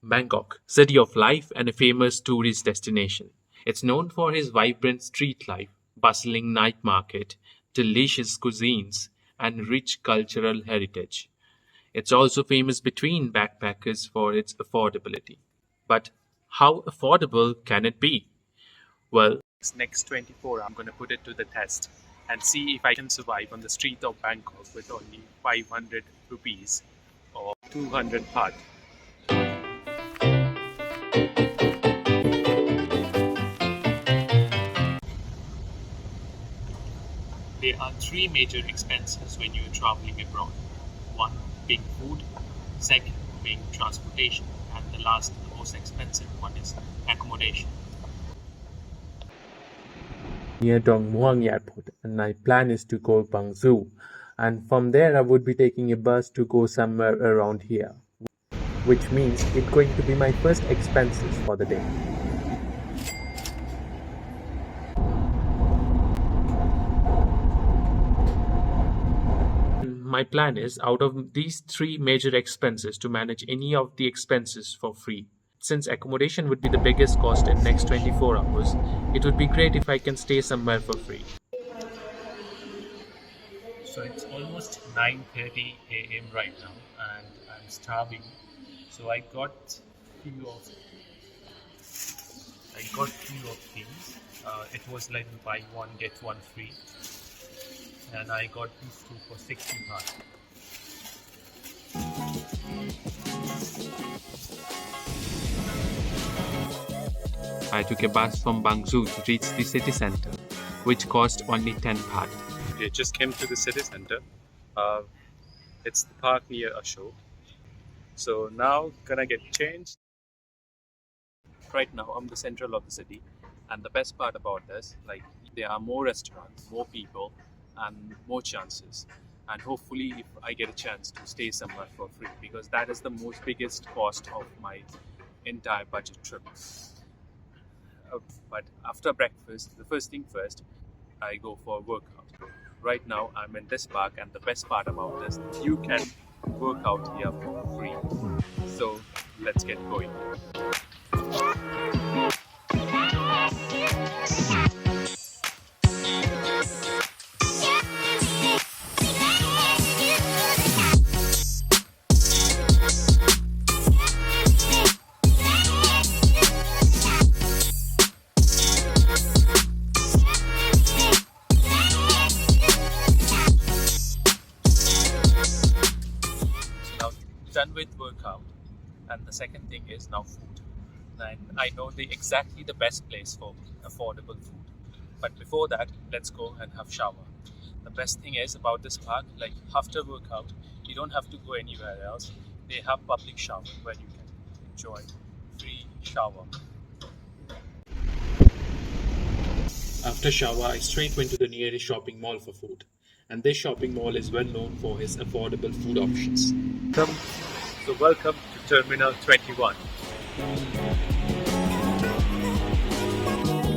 Bangkok, city of life and a famous tourist destination. It's known for its vibrant street life, bustling night market, delicious cuisines, and rich cultural heritage. It's also famous between backpackers for its affordability. But how affordable can it be? Well, this next 24 I'm going to put it to the test and see if I can survive on the street of Bangkok with only 500 rupees or 200 baht. There are three major expenses when you're traveling abroad. One being food, second being transportation, and the last, the most expensive one is accommodation. Near Dong Muang Airport, and my plan is to go Bangzhou, and from there I would be taking a bus to go somewhere around here, which means it's going to be my first expenses for the day. My plan is out of these three major expenses to manage any of the expenses for free. Since accommodation would be the biggest cost in next 24 hours, it would be great if I can stay somewhere for free. So it's almost 9:30 a.m. right now and I'm starving. So I got few of things. It was like buy one get one free. And I got these two for 60 baht. I took a bus from Bangzhou to reach the city center, which cost only 10 baht. We just came to the city center. It's the park near Ashok. So now gonna get changed. Right now I'm the central of the city, and the best part about this, like there are more restaurants, more people, and more chances, and hopefully if I get a chance to stay somewhere for free, because that is the most biggest cost of my entire budget trip. But after breakfast, the first thing first, I go for a workout. Right now I'm in this park, and the best part about this, you can work out here for free. So let's get going. Done with workout, and the second thing is now food. And I know exactly the best place for affordable food. But before that, let's go and have shower. The best thing is about this park, like after workout, you don't have to go anywhere else. They have public shower where you can enjoy free shower. After shower, I straight went to the nearest shopping mall for food. And this shopping mall is well known for its affordable food options. Welcome to Terminal 21.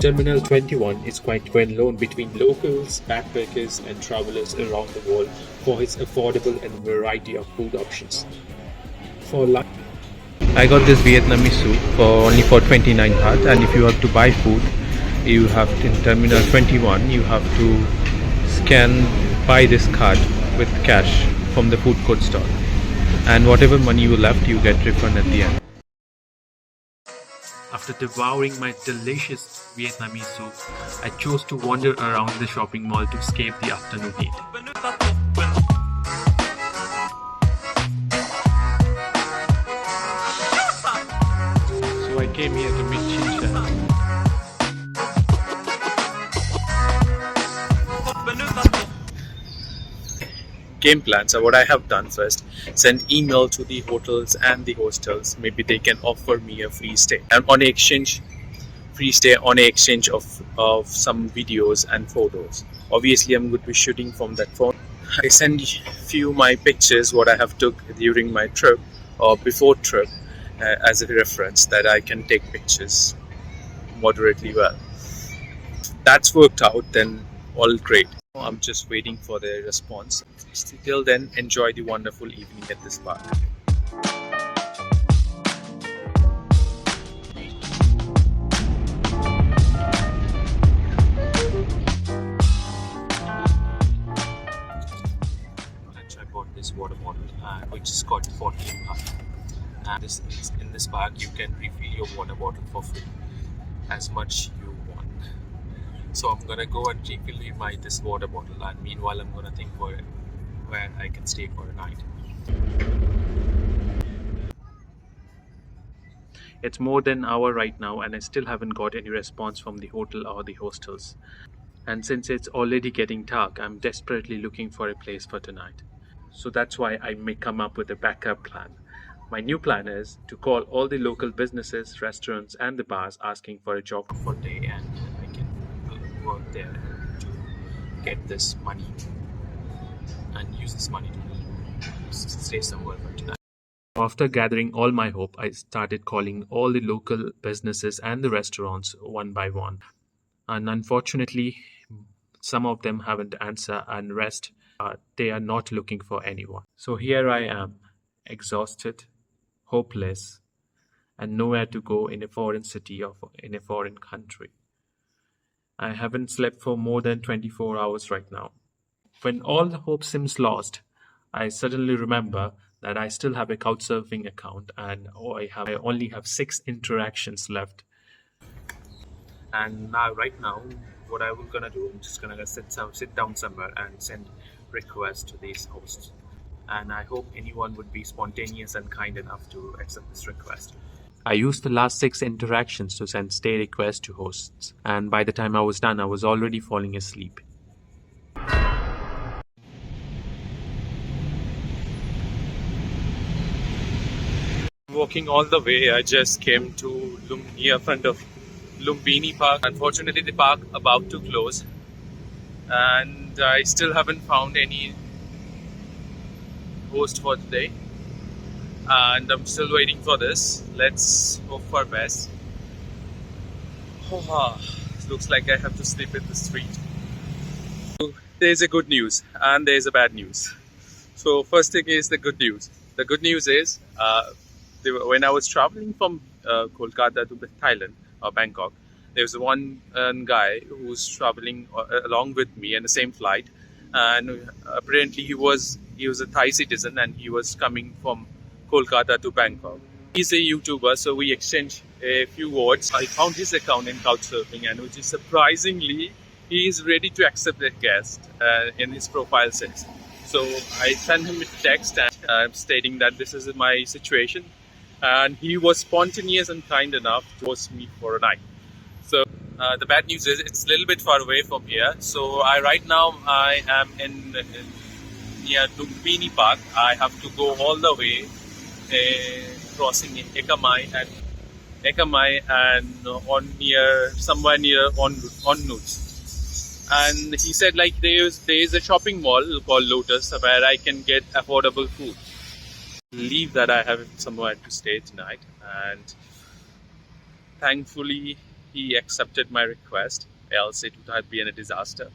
Terminal 21 is quite well known between locals, backpackers and travelers around the world for its affordable and variety of food options. For lunch, I got this Vietnamese soup only for 29 baht, and if you have to buy food, you have in Terminal 21 you have to buy this card with cash from the food court stall, and whatever money you left you get refund at the end. After devouring my delicious Vietnamese soup, I chose to wander around the shopping mall to escape the afternoon heat. So I came here to meet Chinchan. Game plan. So what I have done first, send email to the hotels and the hostels. Maybe they can offer me a free stay, and on exchange of some videos and photos. Obviously I'm going to be shooting from that phone. I send few my pictures what I have took during my trip or before trip as a reference, that I can take pictures moderately well. That's worked out, then all great. I'm just waiting for their response. Till then, enjoy the wonderful evening at this park. And in this park, you can refill your water bottle for free, as much you want. So I'm gonna go and refill my this water bottle, and meanwhile I'm gonna think for where I can stay for a night. It's more than an hour right now, and I still haven't got any response from the hotel or the hostels. And since it's already getting dark, I'm desperately looking for a place for tonight. So that's why I may come up with a backup plan. My new plan is to call all the local businesses, restaurants, and the bars asking for a job for a day, and I can work there to get this money and use this money to stay somewhere for tonight. After gathering all my hope, I started calling all the local businesses and the restaurants one by one. And unfortunately, some of them haven't answered, and rest, they are not looking for anyone. So here I am, exhausted, hopeless, and nowhere to go in a foreign city or in a foreign country. I haven't slept for more than 24 hours right now. When all the hope seems lost, I suddenly remember that I still have a couchsurfing account, and I only have 6 interactions left. And now, right now, what I was gonna do, I'm just gonna sit down somewhere and send requests to these hosts. And I hope anyone would be spontaneous and kind enough to accept this request. I used the last 6 interactions to send stay requests to hosts, and by the time I was done, I was already falling asleep. Walking all the way, I just came to near front of Lumbini Park. Unfortunately, the park about to close, and I still haven't found any host for today. And I'm still waiting for this. Let's hope for best. Oh, looks like I have to sleep in the street. There's a good news and there's a bad news. So first thing is the good news. The good news is when I was traveling from Kolkata to Thailand or Bangkok, there was one guy who was traveling along with me in the same flight, and apparently he was a Thai citizen and he was coming from Kolkata to Bangkok. He's a YouTuber, so we exchanged a few words. I found his account in Couchsurfing, and which is surprisingly, he is ready to accept a guest in his profile says. So I sent him a text stating that this is my situation, and he was spontaneous and kind enough to host me for a night. So the bad news is it's a little bit far away from here. So right now I am near Lumbini Park. I have to go all the way, crossing in Ekamai and somewhere near on Nuts. And he said like there is a shopping mall called Lotus where I can get affordable food. Believe that I have somewhere to stay tonight, and thankfully he accepted my request, else it would have been a disaster,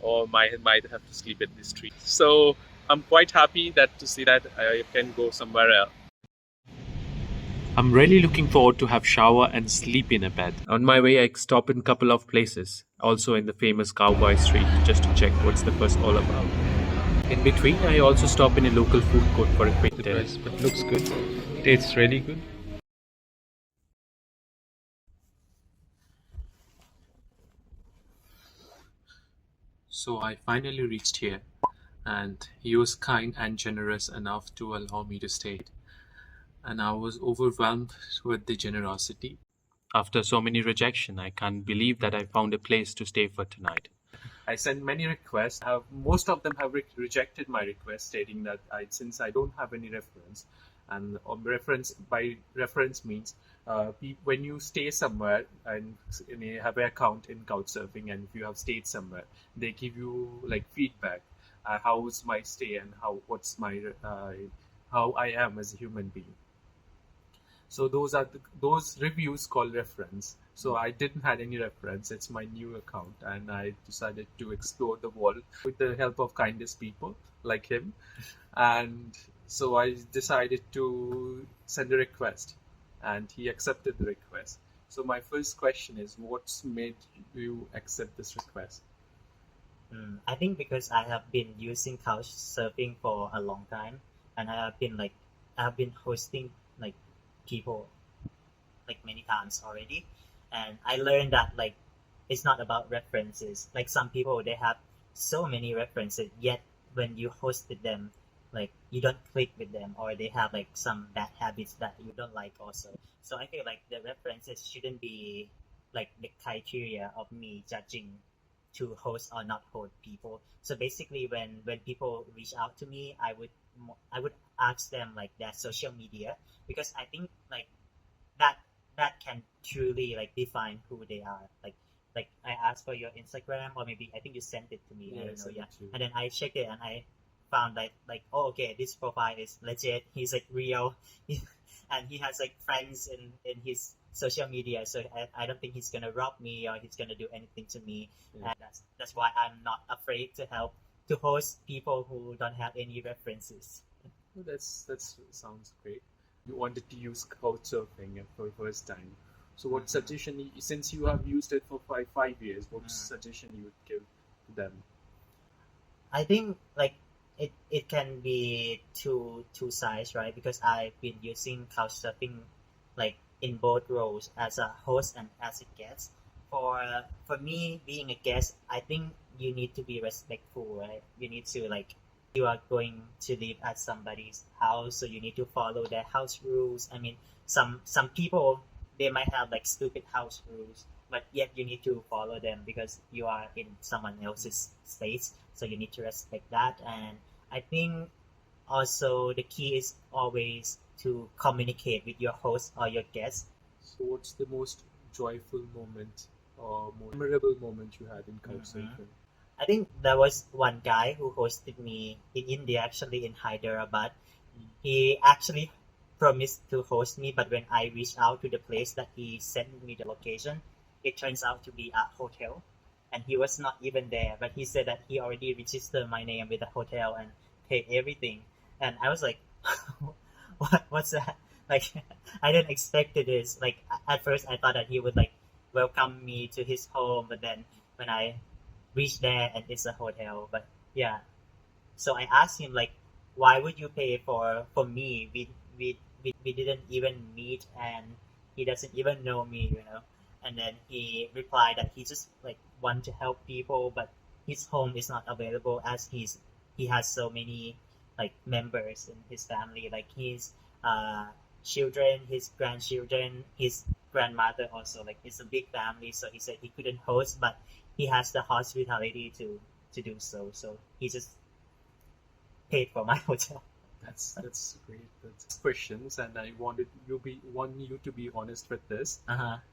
or might have to sleep in the street. So I'm quite happy to see that I can go somewhere else. I'm really looking forward to have shower and sleep in a bed. On my way, I stop in a couple of places, also in the famous Cowboy Street, just to check what's the fuss all about. In between, I also stop in a local food court for a quick dinner. But looks good. Tastes really good. So I finally reached here, and he was kind and generous enough to allow me to stay. And I was overwhelmed with the generosity. After so many rejection, I can't believe that I found a place to stay for tonight. I sent many requests. Most of them have rejected my request, stating that since I don't have any reference, and by reference means when you stay somewhere and you have an account in Couchsurfing, and if you have stayed somewhere, they give you like feedback, how's my stay and how I am as a human being. So those reviews called reference. So I didn't had any reference. It's my new account, and I decided to explore the world with the help of kindest people like him. And so I decided to send a request, and he accepted the request. So my first question is, what's made you accept this request? I think because I have been using couch surfing for a long time, and I have been hosting like people like many times already, and I learned that like it's not about references. Like some people they have so many references, yet when you hosted them, like you don't click with them, or they have like some bad habits that you don't like also. So I feel like the references shouldn't be like the criteria of me judging to host or not host people. So basically, when people reach out to me, I would ask them like their social media, because I think like that that can truly like define who they are. Like I asked for your Instagram, or maybe I think you sent it to me. I don't know. Yeah, and then I checked it and I found like oh okay, this profile is legit. He's like real, and he has like friends in his social media. So I don't think he's gonna rob me or he's gonna do anything to me. Yeah. And that's why I'm not afraid to help to host people who don't have any references. Well, that's sounds great. You wanted to use couchsurfing for the first time. So, what suggestion, since you have used it for five years, what suggestion you would give to them? I think like it can be two sides, right? Because I've been using couchsurfing like in both roles as a host and as a guest. For me being a guest, I think you need to be respectful, right? You need to like you are going to live at somebody's house, so you need to follow their house rules. I mean, some people they might have like stupid house rules, but yet you need to follow them because you are in someone else's space, so you need to respect that. And I think also the key is always to communicate with your host or your guest. So, what's the most joyful moment or more memorable moment you had in couchsurfing? I think there was one guy who hosted me in India, actually in Hyderabad. He actually promised to host me, but when I reached out to the place that he sent me the location, it turns out to be a hotel, and he was not even there. But he said that he already registered my name with the hotel and paid everything, and I was like, what's that? Like, I didn't expect this. Like at first, I thought that he would like welcome me to his home, but then when I reached there and it's a hotel. But yeah, so I asked him like, why would you pay for me? We didn't even meet, and he doesn't even know me, you know. And then he replied that he just like want to help people, but his home is not available as he has so many like members in his family, like his children, his grandchildren, his grandmother also. Like it's a big family, so he said he couldn't host, but he has the hospitality to do so. So he just paid for my hotel. That's great. That's questions, and I want you to be honest with this.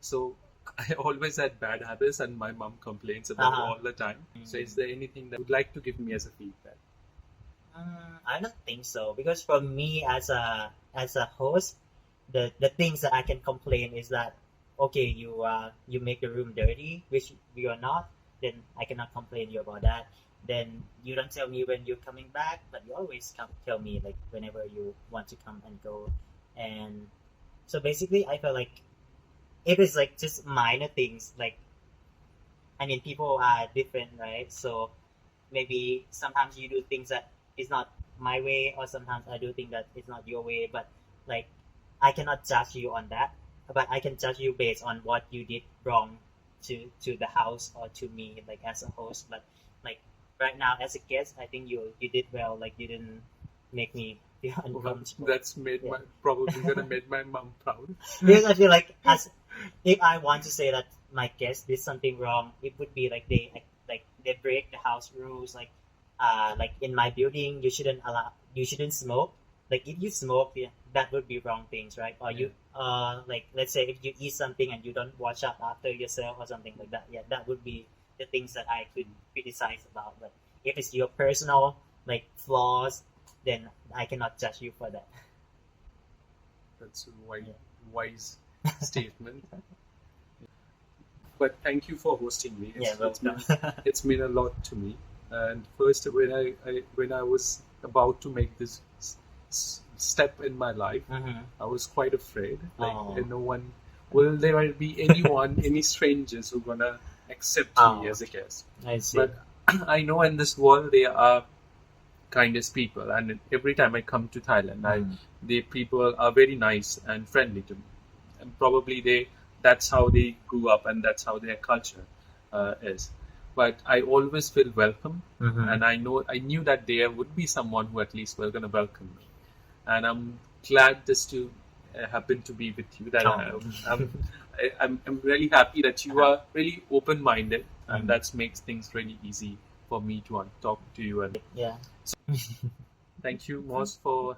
So I always had bad habits, and my mom complains about all the time. So is there anything that you would like to give me as a feedback? I don't think so, because for me as a host, the things that I can complain is that okay, you make the room dirty, which you are not, then I cannot complain you about that. Then you don't tell me when you're coming back, but you always tell me like whenever you want to come and go. And so basically, I feel like it is like just minor things. Like I mean, people are different, right? So maybe sometimes you do things that is not my way, or sometimes I do things that is not your way. But like I cannot judge you on that, but I can judge you based on what you did wrong to the house or to me, like as a host. But like right now as a guest, I think you did well. Like you didn't make me feel uncomfortable. That's probably gonna make my mom proud. Because I feel like as if I want to say that my guest did something wrong, it would be like they break the house rules. Like in my building, you shouldn't smoke. Like if you smoke, yeah, that would be wrong things, right? Or you like let's say if you eat something and you don't wash up after yourself or something like that, yeah, that would be the things that I could criticize about. But if it's your personal like flaws, then I cannot judge you for that. That's a wise statement. But thank you for hosting me. It's mean a lot to me. And first, when I was about to make this step in my life, I was quite afraid. Like no one, will there be anyone, any strangers who gonna accept me as a guest? I see. But I know in this world there are kindest people, and every time I come to Thailand, Mm. the people are very nice and friendly to me, and probably that's how they grew up and that's how their culture is. But I always feel welcome, Mhm. and I knew that there would be someone who at least were gonna welcome me, and I'm glad this to happen to be with you. That Oh. I'm really happy that you are really open minded, and Mm. that makes things really easy for me to talk to you. And Yeah. thank you, Moss, for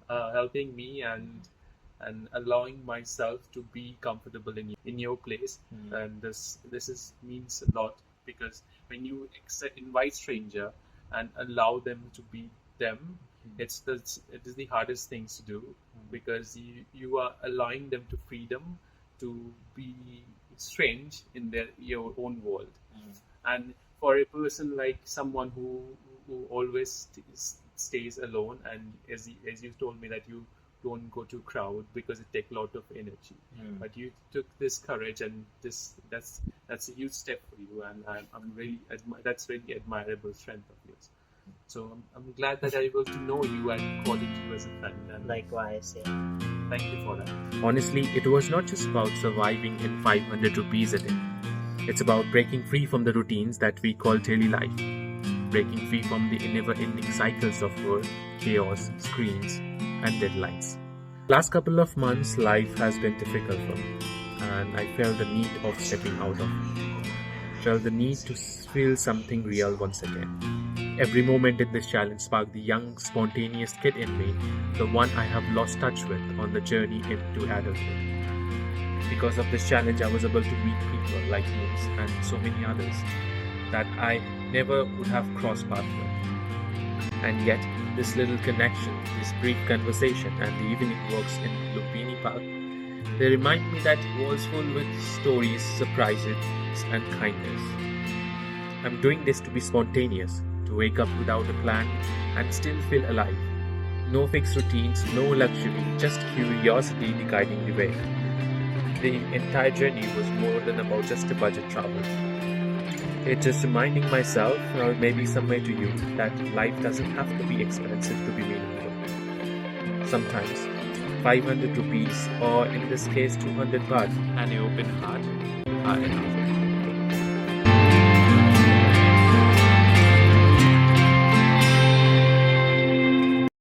helping me and allowing myself to be comfortable in your place. Mm. And this is means a lot, because when you invite stranger and allow them to be them, it is the hardest things to do, because you are allowing them to freedom to be strange in your own world. Mm. And for a person like someone who always stays alone, and as you told me that you don't go to crowd because it takes a lot of energy, Mm. but you took this courage, and that's a huge step for you, and I'm really that's really admirable strength of yours. So I'm glad that I able to know you and call you as a friend, and Likewise, yeah. thank you for that. Honestly, it was not just about surviving in 500 rupees a day. It's about breaking free from the routines that we call daily life, breaking free from the never-ending cycles of work, chaos, screens, and deadlines. Last couple of months, life has been difficult for me, and I felt the need of stepping out of it. Felt the need to feel something real once again. Every moment in this challenge sparked the young, spontaneous kid in me, the one I have lost touch with on the journey into adulthood. Because of this challenge, I was able to meet people like Moose and so many others that I never would have crossed paths with. And yet, this little connection, this brief conversation, and the evening walks in Lumpini Park, they remind me that it was full with stories, surprises, and kindness. I'm doing this to be spontaneous, to wake up without a plan and still feel alive. No fixed routines, no luxury, just curiosity guiding the way. The entire journey was more than about just a budget travel. It's just reminding myself, or maybe somewhere to you, that life doesn't have to be expensive to be meaningful. Sometimes 500 rupees, or in this case 200 baht, and an open heart are enough.